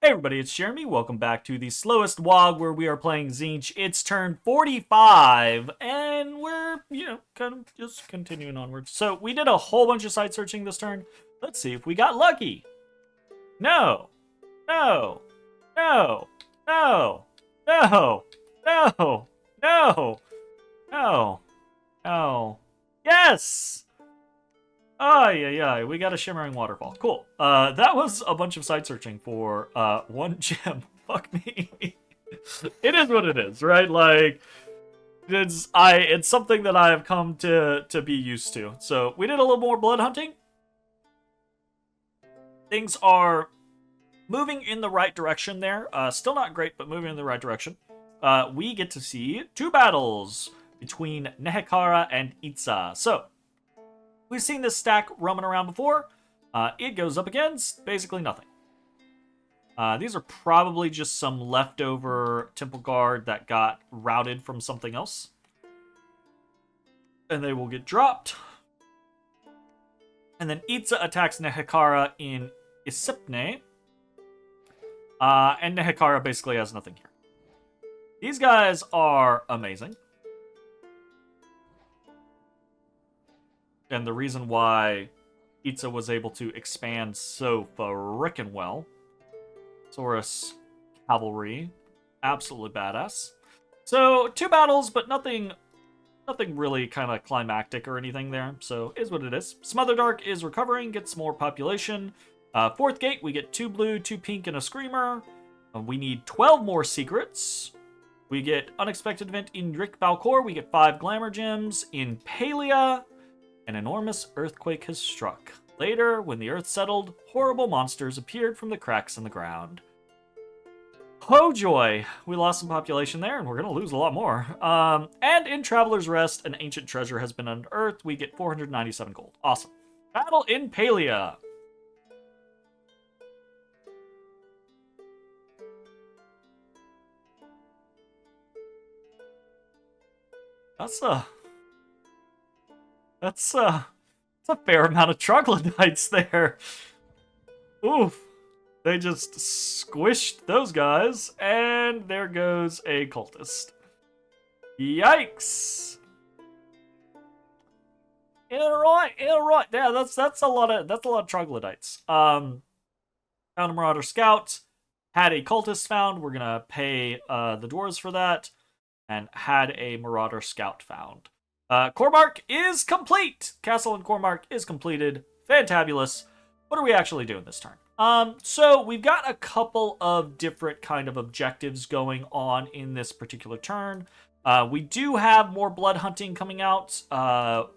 Hey everybody, it's Jeremy. Welcome back to the Slowest WAAAGH, where we are playing Tzeentch. It's turn 45, and we're, kind of just continuing onwards. So, we did a whole bunch of site searching this turn. Let's see if we got lucky. No. No. No. No. No. No. No. No. No. Yes! Oh, yeah, we got a Shimmering Waterfall. Cool. That was a bunch of site searching for, one gem. Fuck me. It is what it is, right? Like, it's something that I have come to be used to. So, we did a little more blood hunting. Things are moving in the right direction there. Still not great, but moving in the right direction. We get to see two battles between Nehekara and Itza. So, we've seen this stack roaming around before. It goes up against basically nothing. These are probably just some leftover Temple Guard that got routed from something else. And they will get dropped. And then Itza attacks Nehekara in Isipne. And Nehekara basically has nothing here. These guys are amazing. And the reason why Itza was able to expand so frickin' well. Saurus Cavalry. Absolutely badass. So, two battles, but nothing really kind of climactic or anything there. So, is what it is. Smotherdark is recovering, gets more population. Fourth gate, we get 2 blue, 2 pink, and a Screamer. We need 12 more secrets. We get Unexpected Event in Rick Balcor. We get 5 Glamour Gems. In Palia, an enormous earthquake has struck. Later, when the earth settled, horrible monsters appeared from the cracks in the ground. Oh joy, we lost some population there, and we're going to lose a lot more. And in Traveler's Rest, an ancient treasure has been unearthed. We get 497 gold. Awesome. Battle in Palia. That's a fair amount of troglodytes there. Oof. They just squished those guys, and there goes a cultist. Yikes. Alright. Yeah, that's a lot of troglodytes. Found a Marauder Scout, had a cultist found. We're gonna pay the dwarves for that, and had a Marauder Scout found. Cormark is complete! Castle in Cormark is completed. Fantabulous. What are we actually doing this turn? So we've got a couple of different kind of objectives going on in this particular turn. We do have more blood hunting coming out. Not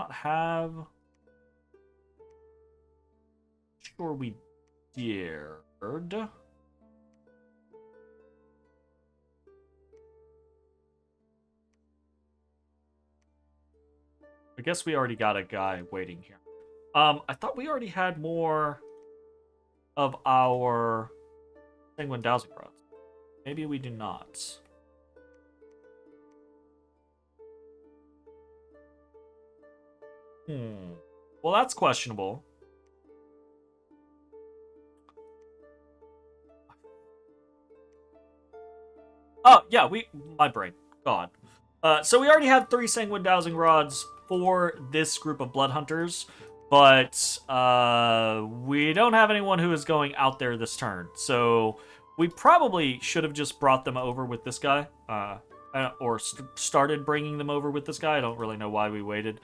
have... Sure we dared. I guess we already got a guy waiting here. I thought we already had more of our Sanguine Dowsing Rods. Maybe we do not. Well, that's questionable. Oh, yeah, my brain. God. So we already have 3 Sanguine Dowsing Rods for this group of blood hunters, but we don't have anyone who is going out there this turn. So we probably should have just brought them over with this guy, or started bringing them over with this guy. I don't really know why we waited.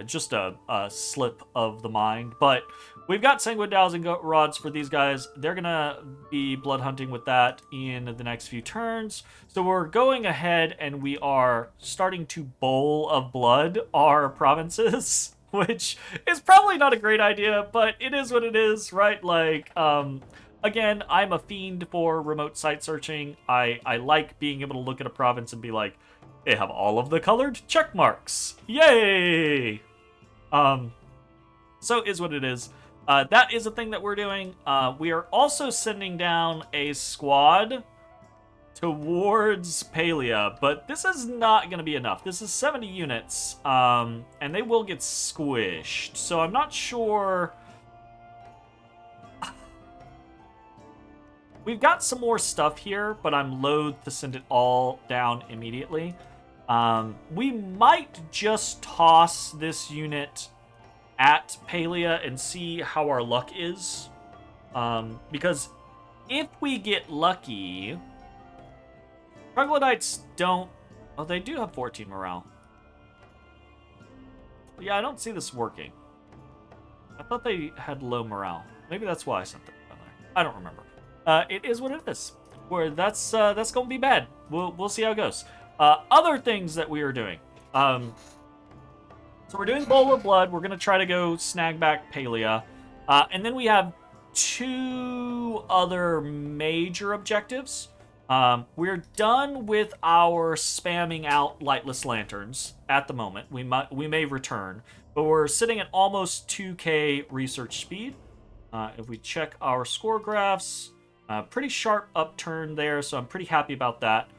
Just a slip of the mind. But we've got Sanguine Dowsing Rods for these guys. They're going to be blood hunting with that in the next few turns. So we're going ahead and we are starting to bowl of blood our provinces, which is probably not a great idea, but it is what it is, right? Like, again, I'm a fiend for remote site searching. I like being able to look at a province and be like, they have all of the colored check marks. Yay! So is what it is. That is a thing that we're doing. We are also sending down a squad towards Palea, but this is not going to be enough. This is 70 units, and they will get squished. So I'm not sure. We've got some more stuff here, but I'm loath to send it all down immediately. We might just toss this unit at Palea and see how our luck is. Because if we get lucky, Troglodytes don't... Oh, they do have 14 morale. Yeah, I don't see this working. I thought they had low morale. Maybe that's why I sent them down there. I don't remember. It is what it is. Where that's gonna be bad. We'll see how it goes. Other things that we are doing. So we're doing Bowl of Blood. We're gonna try to go snag back Palea, and then we have 2 other major objectives. We're done with our spamming out lightless lanterns at the moment. We may return, but we're sitting at almost 2k research speed. If we check our score graphs, pretty sharp upturn there, so I'm pretty happy about that.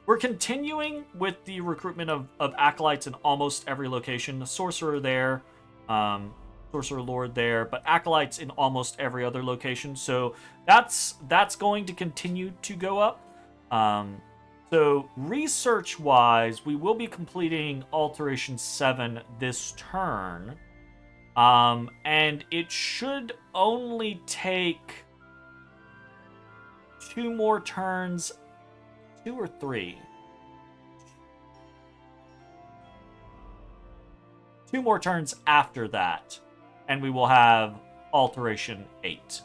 We're continuing with the recruitment of acolytes in almost every location. The sorcerer there, sorcerer lord there, but acolytes in almost every other location. So that's going to continue to go up. So research-wise, we will be completing Alteration 7 this turn. And it should only take 2 more turns, 2 or 3. 2 more turns after that, and we will have Alteration 8.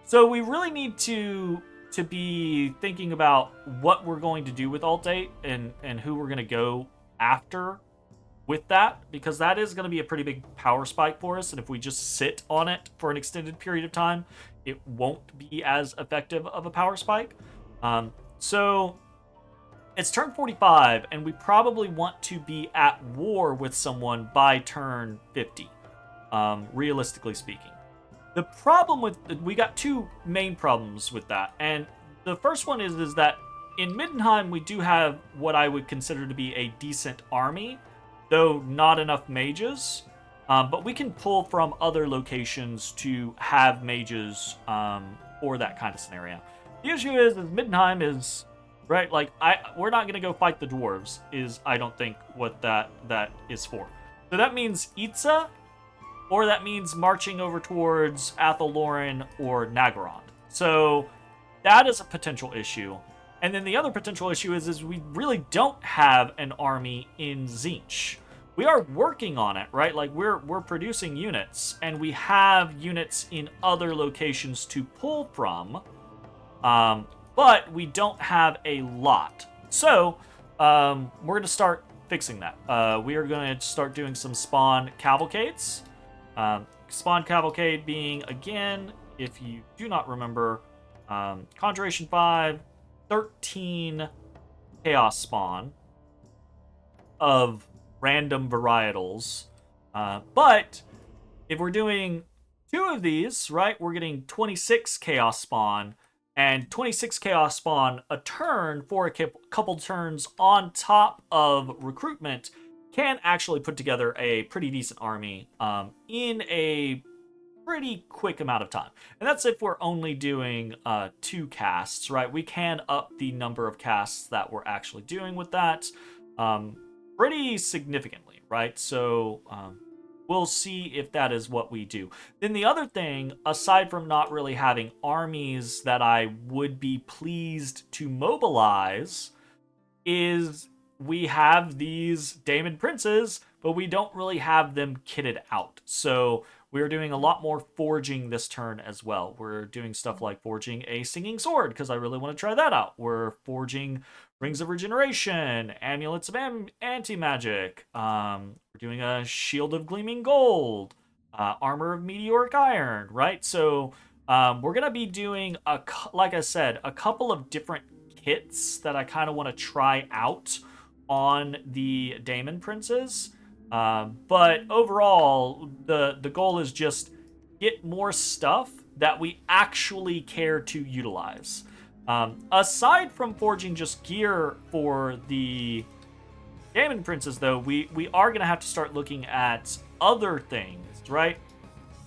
So we really need to be thinking about what we're going to do with Alt 8 and who we're going to go after with that, because that is going to be a pretty big power spike for us, and if we just sit on it for an extended period of time, it won't be as effective of a power spike. So it's turn 45, and we probably want to be at war with someone by turn 50, realistically speaking. The problem with... We got 2 main problems with that, and the first one is that in Middenheim, we do have what I would consider to be a decent army, though not enough mages, but we can pull from other locations to have mages for that kind of scenario. The issue is Middenheim is... Right, like, we're not going to go fight the dwarves, is, I don't think, what that is for. So that means Itza, or that means marching over towards Athel, Loren, or Nagorond. So that is a potential issue. And then the other potential issue is we really don't have an army in Tzeentch. We are working on it, right? Like, we're producing units, and we have units in other locations to pull from. But we don't have a lot. So, we're going to start fixing that. We are going to start doing some spawn cavalcades. Spawn cavalcade being, again, if you do not remember, Conjuration 5, 13 chaos spawn of random varietals. But if we're doing 2 of these, right, we're getting 26 chaos spawn. And 26 chaos spawn a turn for a couple turns on top of recruitment can actually put together a pretty decent army in a pretty quick amount of time. And that's if we're only doing 2 casts, right? We can up the number of casts that we're actually doing with that pretty significantly, right? So we'll see if that is what we do. Then the other thing, aside from not really having armies that I would be pleased to mobilize, is we have these Daemon Princes, but we don't really have them kitted out. So we're doing a lot more forging this turn as well. We're doing stuff like forging a Singing Sword, because I really want to try that out. We're forging Rings of Regeneration, Amulets of Anti-Magic. We're doing a Shield of Gleaming Gold, Armor of Meteoric Iron, right? So we're going to be doing, like I said, a couple of different kits that I kind of want to try out on the Daemon Princes. But overall, the goal is just get more stuff that we actually care to utilize. Aside from forging just gear for the Daemon Princes, though, we are going to have to start looking at other things, right?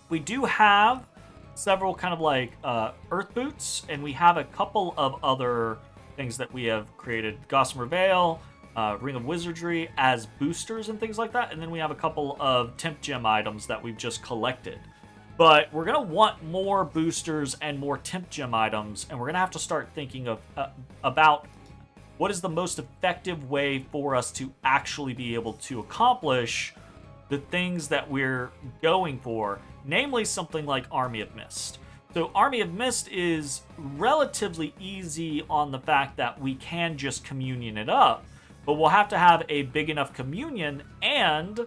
We do have several kind of like earth boots, and we have a couple of other things that we have created. Gossamer Veil, Ring of Wizardry as boosters and things like that, and then we have a couple of temp gem items that we've just collected. But we're going to want more boosters and more temp gem items, and we're going to have to start thinking of about what is the most effective way for us to actually be able to accomplish the things that we're going for, namely something like Army of Mist. So Army of Mist is relatively easy on the fact that we can just communion it up, but we'll have to have a big enough communion, and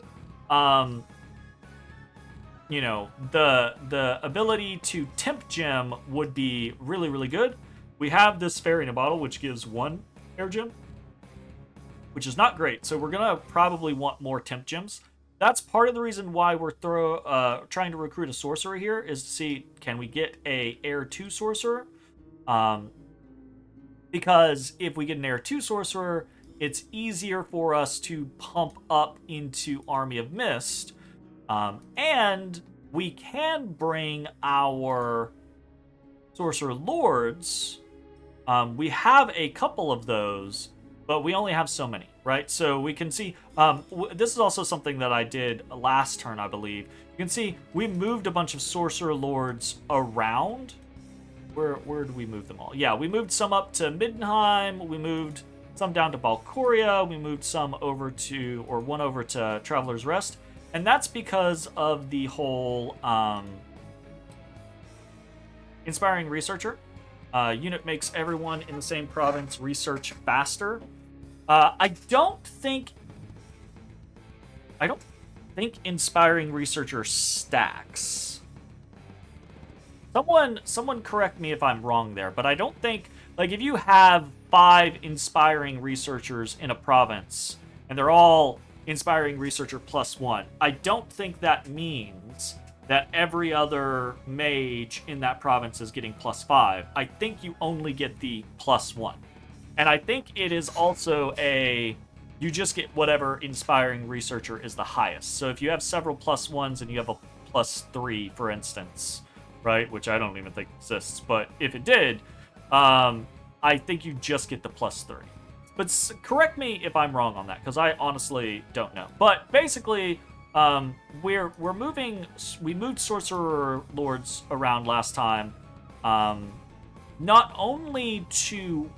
you know, the ability to temp gem would be really, really good. We have this Fairy in a Bottle, which gives 1 air gem, which is not great. So we're gonna probably want more temp gems. That's part of the reason why we're trying to recruit a sorcerer here, is to see, can we get a air 2 sorcerer? Because if we get an air 2 sorcerer, it's easier for us to pump up into Army of Mist. And we can bring our Sorcerer Lords. We have a couple of those, but we only have so many, right? So we can see, this is also something that I did last turn, I believe. You can see we moved a bunch of Sorcerer Lords around. Where did we move them all? Yeah, we moved some up to Middenheim. We moved some down to Balcoria. We moved some over to, or one over to Traveler's Rest. And that's because of the whole Inspiring Researcher. Unit makes everyone in the same province research faster. I don't think Inspiring Researcher stacks. Someone correct me if I'm wrong there, but I don't think, like, if you have 5 Inspiring Researchers in a province and they're all Inspiring Researcher +1, I don't think that means that every other mage in that province is getting +5. I think you only get the +1. And I think it is also you just get whatever Inspiring Researcher is the highest. So if you have several +1s and you have a +3, for instance, right, which I don't even think exists, but if it did, I think you just get the +3. But correct me if I'm wrong on that, because I honestly don't know. But basically, we moved Sorcerer Lords around last time, not only to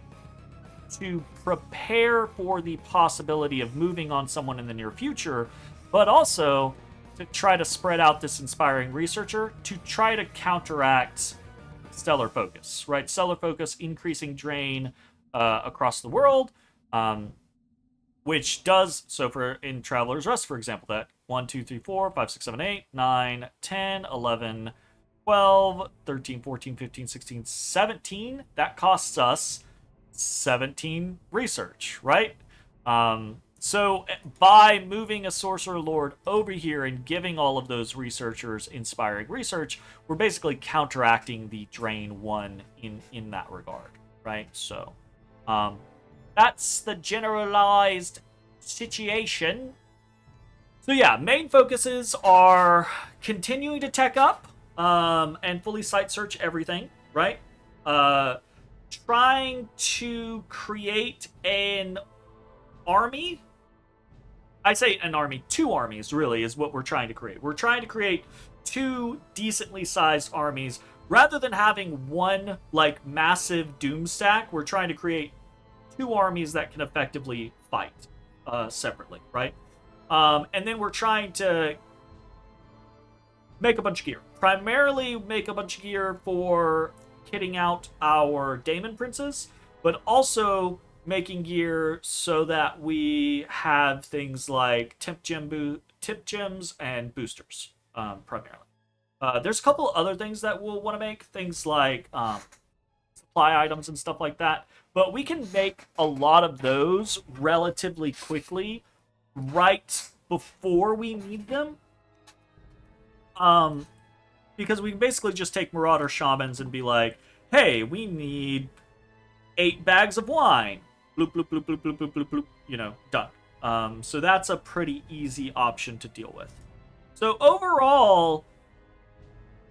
prepare for the possibility of moving on someone in the near future, but also to try to spread out this Inspiring Researcher to try to counteract Stellar Focus, right? Stellar Focus increasing drain across the world, which does so for in Traveler's Rest, for example, that 1, 2, 3, 4, 5, 6, 7, 8, 9, 10, 11, 12, 13, 14, 15, 16, 17. That costs us 17 research, right? So by moving a Sorcerer Lord over here and giving all of those researchers Inspiring Research, we're basically counteracting the drain 1 in that regard, right? So that's the generalized situation. So yeah, main focuses are continuing to tech up and fully site search everything, right? Trying to create an army. I say an army, 2 armies really is what we're trying to create. We're trying to create 2 decently sized armies. Rather than having one like massive doom stack, we're trying to create 2 armies that can effectively fight separately, right? And then we're trying to make a bunch of gear. Primarily make a bunch of gear for kitting out our Daemon Princes, but also making gear so that we have things like temp gems and boosters, primarily. There's a couple other things that we'll want to make, things like supply items and stuff like that, but we can make a lot of those relatively quickly right before we need them. Because we can basically just take Marauder Shamans and be like, hey, we need 8 bags of wine. Bloop, bloop, bloop, bloop, bloop, bloop, bloop, bloop. You know, done. So that's a pretty easy option to deal with. So overall,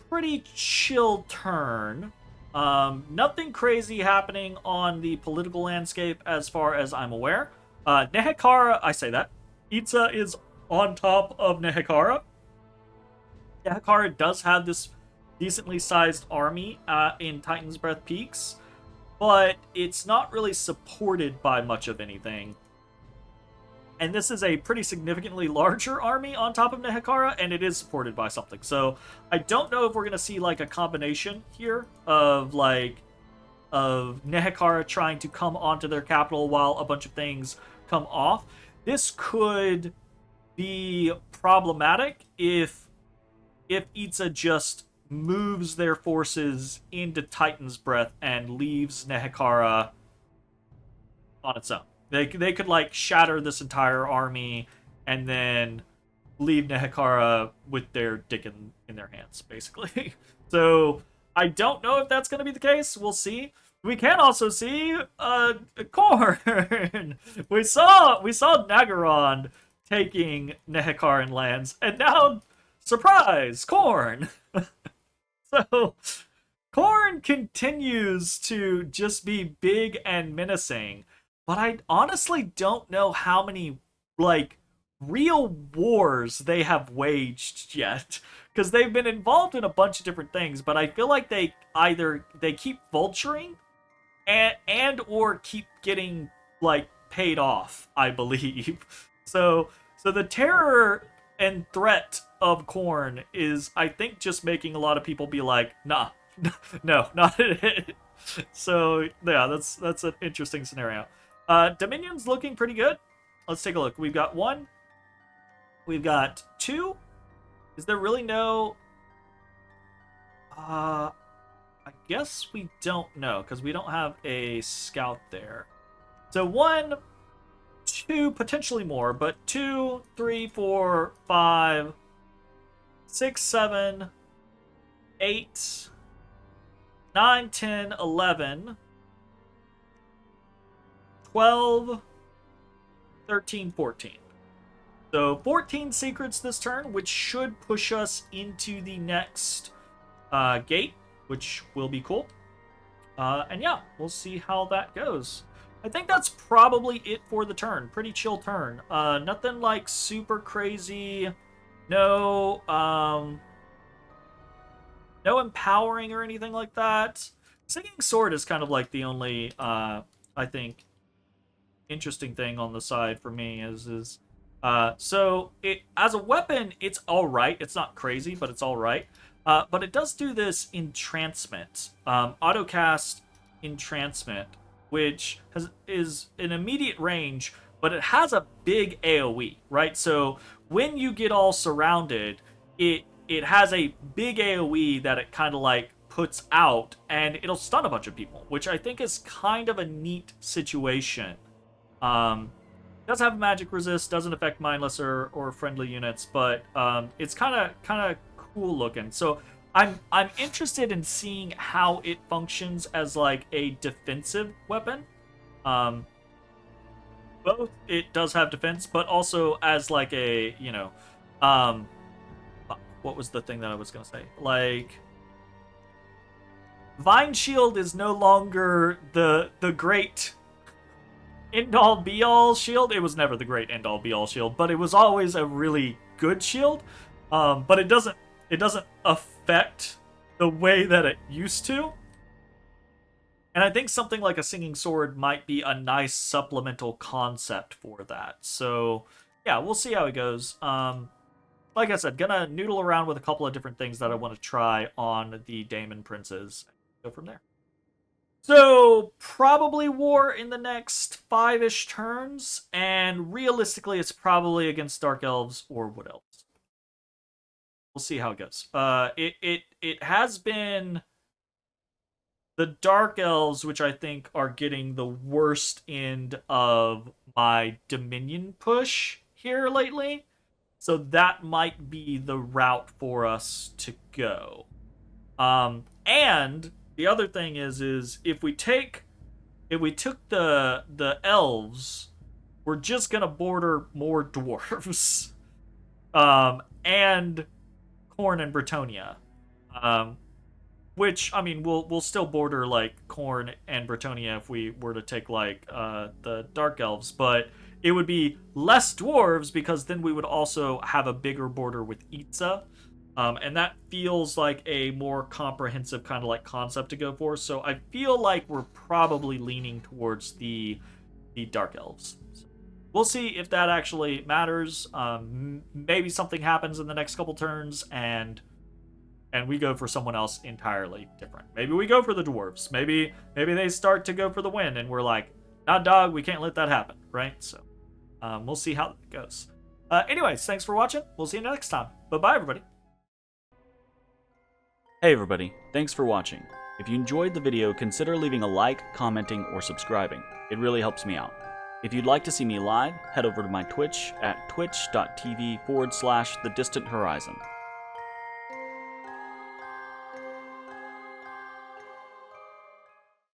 pretty chill turn. Nothing crazy happening on the political landscape as far as I'm aware. Nehekara, I say that. Itza is on top of Nehekara. Nehekara does have this decently sized army in Titan's Breath Peaks, but it's not really supported by much of anything. And this is a pretty significantly larger army on top of Nehekara, and it is supported by something. So I don't know if we're going to see like a combination here of Nehekara trying to come onto their capital while a bunch of things come off. This could be problematic if Itza just moves their forces into Titan's Breath and leaves Nehekara on its own. They could like shatter this entire army and then leave Nehekara with their dick in their hands, basically. So I don't know if that's going to be the case. We'll see. We can also see Khorne. we saw Nagaron taking Nehekaran lands, and now surprise, Khorne. So Khorne continues to just be big and menacing. But I honestly don't know how many, like, real wars they have waged yet. Because they've been involved in a bunch of different things, but I feel like they keep vulturing and or keep getting, like, paid off, I believe. So the terror and threat of Khorne is, I think, just making a lot of people be like, nah, no, not it. So, yeah, that's an interesting scenario. Dominion's looking pretty good. Let's take a look. We've got 1. We've got 2. Is there really no... I guess we don't know, because we don't have a scout there. So 1, 2, potentially more, but 2, 3, 4, 5, 6, 7, 8, 9, 10, 11... 12, 13, 14. So 14 secrets this turn, which should push us into the next gate, which will be cool. And yeah, we'll see how that goes. I think that's probably it for the turn. Pretty chill turn. Nothing like super crazy. No, no empowering or anything like that. Singing Sword is kind of like the only, I think, interesting thing on the side for me is so it as a weapon it's all right. It's not crazy, but it's all right. But it does do this entrancement, autocast entrancement, which is an immediate range, but it has a big AoE, right? So when you get all surrounded, it has a big AoE that it kind of like puts out, and it'll stun a bunch of people, which I think is kind of a neat situation. Does have magic resist, doesn't affect mindless or friendly units, but it's kind of cool looking. So I'm interested in seeing how it functions as like a defensive weapon. Both it does have defense, but also as like a, you know, what was the thing that I was gonna say? Like, Vine Shield is no longer the great end-all be-all shield. It was never the great end-all be-all shield, but it was always a really good shield. But it doesn't affect the way that it used to. And I think something like a Singing Sword might be a nice supplemental concept for that. So yeah, we'll see how it goes. Like I said, gonna noodle around with a couple of different things that I want to try on the Daemon Princes. Go from there. So, probably war in the next 5-ish turns, and realistically, it's probably against Dark Elves or Wood Elves. We'll see how it goes. It has been the Dark Elves, which I think are getting the worst end of my Dominion push here lately. So that might be the route for us to go. And the other thing is if we take if we took the elves, we're just gonna border more dwarves, and Khorne and Bretonnia, which I mean we'll still border like Khorne and Bretonnia if we were to take like the dark elves, but it would be less dwarves because then we would also have a bigger border with Itza. And that feels like a more comprehensive kind of like concept to go for. So I feel like we're probably leaning towards the dark elves. So we'll see if that actually matters. Maybe something happens in the next couple turns and we go for someone else entirely different. Maybe we go for the dwarves. Maybe they start to go for the win and we're like, nah, dog, we can't let that happen, right? So we'll see how it goes. Anyways, thanks for watching. We'll see you next time. Bye-bye, everybody. Hey everybody, thanks for watching. If you enjoyed the video, consider leaving a like, commenting, or subscribing. It really helps me out. If you'd like to see me live, head over to my Twitch at twitch.tv/thedistanthorizon.